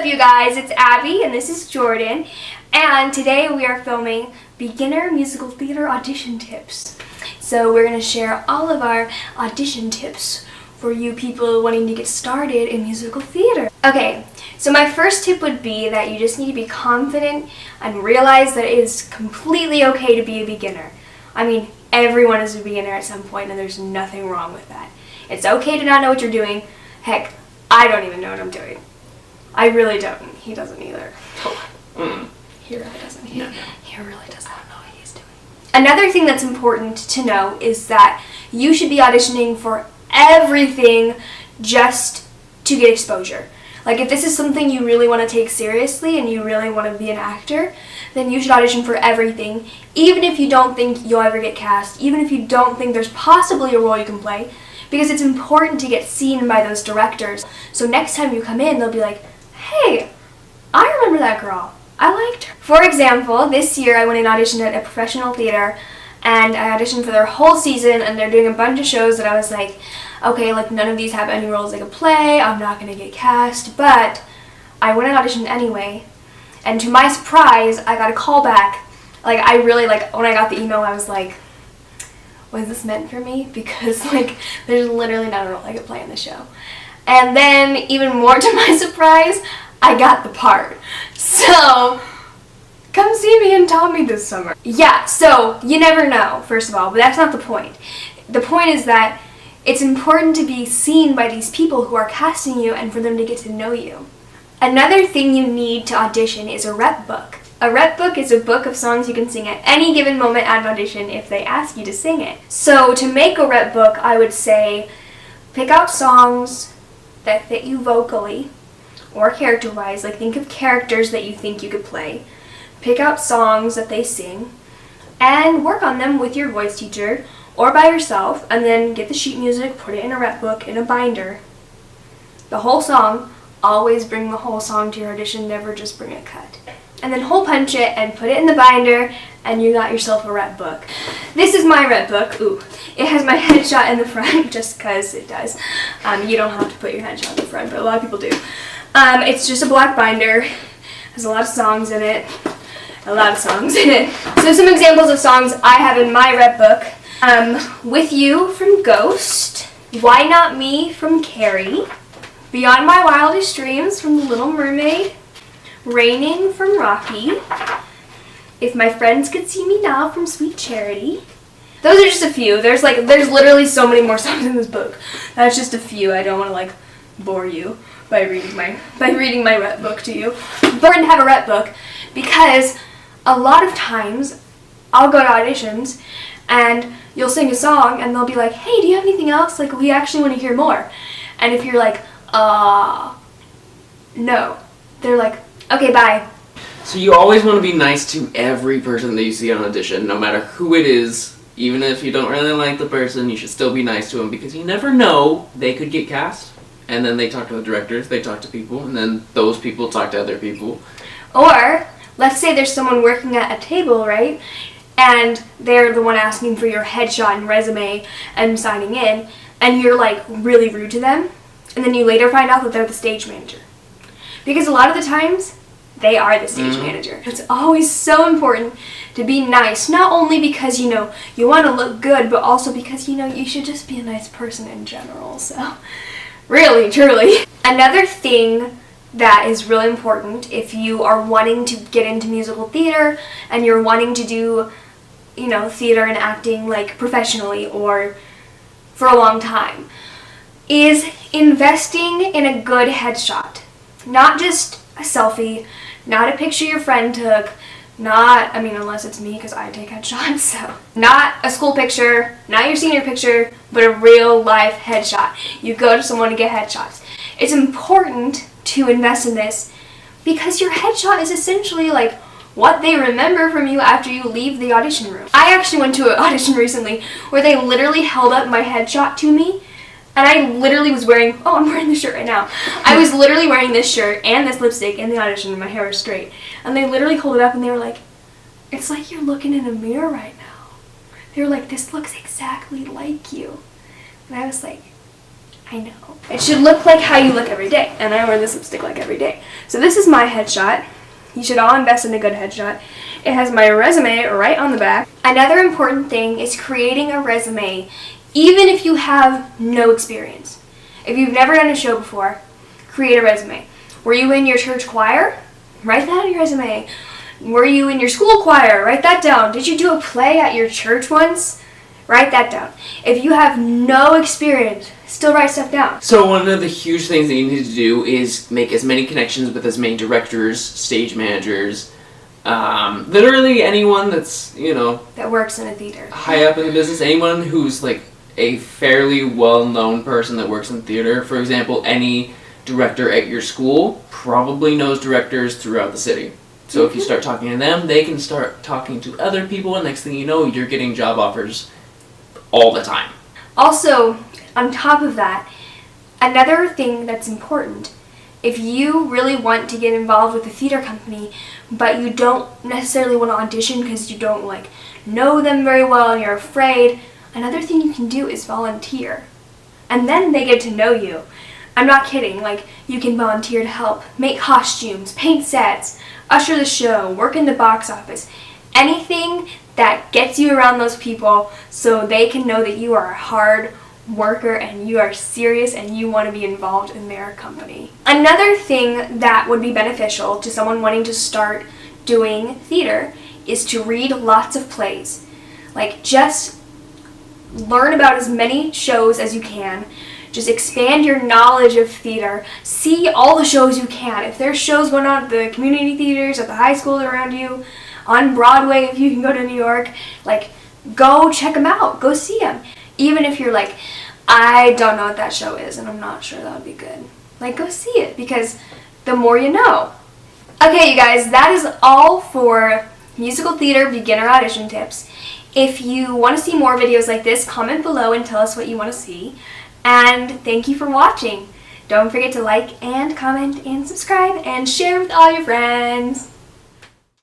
you guys? It's Abby and this is Jordan, and today we are filming beginner musical theater audition tips. So we're going to share all of our audition tips for you people wanting to get started in musical theater. Okay, so my first tip would be that you just need to be confident and realize that it is completely okay to be a beginner. I mean, everyone is a beginner at some point and there's nothing wrong with that. It's okay to not know what you're doing. Heck, I don't even know what I'm doing. I really don't. He doesn't either. He really doesn't. He really does not know what he's doing. Another thing that's important to know is that you should be auditioning for everything just to get exposure. Like, if this is something you really want to take seriously and you really want to be an actor, then you should audition for everything, even if you don't think you'll ever get cast, even if you don't think there's possibly a role you can play, because it's important to get seen by those directors. So next time you come in, they'll be like, hey, I remember that girl. I liked her. For example, this year I went and auditioned at a professional theater, and I auditioned for their whole season, and they're doing a bunch of shows that I was like, okay, like none of these have any roles I could play, I'm not going to get cast, but I went and auditioned anyway, and to my surprise, I got a call back. Like, I really, when I got the email, I was like, was this meant for me? Because, there's literally not a role I could play in the show. And then, even more to my surprise, I got the part. So, come see me in Tommy this summer. Yeah, so, you never know, first of all, but that's not the point. The point is that it's important to be seen by these people who are casting you and for them to get to know you. Another thing you need to audition is a rep book. A rep book is a book of songs you can sing at any given moment at an audition if they ask you to sing it. So to make a rep book, I would say pick out songs that fit you vocally or character-wise. Like, think of characters that you think you could play. Pick out songs that they sing and work on them with your voice teacher or by yourself, and then get the sheet music, put it in a rep book, in a binder. The whole song. Always bring the whole song to your audition, never just bring a cut. And then hole punch it and put it in the binder, and you got yourself a rep book. This is my rep book. Ooh, it has my headshot in the front, just because it does. You don't have to put your headshot in the front, but a lot of people do. It's just a black binder. Has a lot of songs in it. So some examples of songs I have in my rep book. With You from Ghost. Why Not Me from Carrie. Beyond My Wildest Dreams from The Little Mermaid. Raining from Rocky. If My Friends Could See Me Now from Sweet Charity. Those are just a few. There's literally so many more songs in this book. That's just a few. I don't want to bore you by reading my rep book to you. But to have a rep book, because a lot of times I'll go to auditions and you'll sing a song and they'll be like, hey, do you have anything else? Like, we actually want to hear more. And if you're like, no, they're like, okay, bye. So you always want to be nice to every person that you see on audition, no matter who it is. Even if you don't really like the person, you should still be nice to them, because you never know, they could get cast. And then they talk to the directors, they talk to people, and then those people talk to other people. Or, let's say there's someone working at a table, right? And they're the one asking for your headshot and resume and signing in, and you're really rude to them, and then you later find out that they're the stage manager. Because a lot of the times, they are the stage manager. It's always so important to be nice, not only because, you want to look good, but also because, you should just be a nice person in general. So, really, truly. Another thing that is really important if you are wanting to get into musical theater and you're wanting to do, theater and acting professionally or for a long time, is investing in a good headshot. Not just a selfie, not a picture your friend took, unless it's me, because I take headshots, so. Not a school picture, not your senior picture, but a real life headshot. You go to someone to get headshots. It's important to invest in this because your headshot is essentially what they remember from you after you leave the audition room. I actually went to an audition recently where they literally held up my headshot to me, and I literally was wearing, I'm wearing this shirt right now. I was literally wearing this shirt and this lipstick in the audition, and my hair was straight. And they literally hold it up and they were like, it's like you're looking in a mirror right now. They were like, this looks exactly like you. And I was like, I know. It should look like how you look every day, and I wear this lipstick like every day. So this is my headshot. You should all invest in a good headshot. It has my resume right on the back. Another important thing is creating a resume, even if you have no experience. If you've never done a show before, create a resume. Were you in your church choir? Write that on your resume. Were you in your school choir? Write that down. Did you do a play at your church once? Write that down. If you have no experience, still write stuff down. So one of the huge things that you need to do is make as many connections with as many directors, stage managers, literally anyone that's, that works in a theater. High up in the business, anyone who's like a fairly well-known person that works in theater. For example, any director at your school probably knows directors throughout the city. So if you start talking to them, they can start talking to other people, and next thing you know, you're getting job offers all the time. Also, on top of that, another thing that's important, if you really want to get involved with a theater company, but you don't necessarily want to audition because you don't know them very well and you're afraid, another thing you can do is volunteer. And then they get to know you. I'm not kidding, you can volunteer to help make costumes, paint sets, usher the show, work in the box office, anything that gets you around those people so they can know that you are a hard worker and you are serious and you want to be involved in their company. Another thing that would be beneficial to someone wanting to start doing theater is to read lots of plays. Just learn about as many shows as you can. Just expand your knowledge of theater. See all the shows you can. If there's shows going on at the community theaters, at the high schools around you, on Broadway, if you can go to New York, go check them out. Go see them. Even if you're I don't know what that show is and I'm not sure that would be good. Go see it, because the more you know. Okay, you guys, that is all for musical theater beginner audition tips. If you want to see more videos like this, comment below and tell us what you want to see. And thank you for watching. Don't forget to like and comment and subscribe and share with all your friends.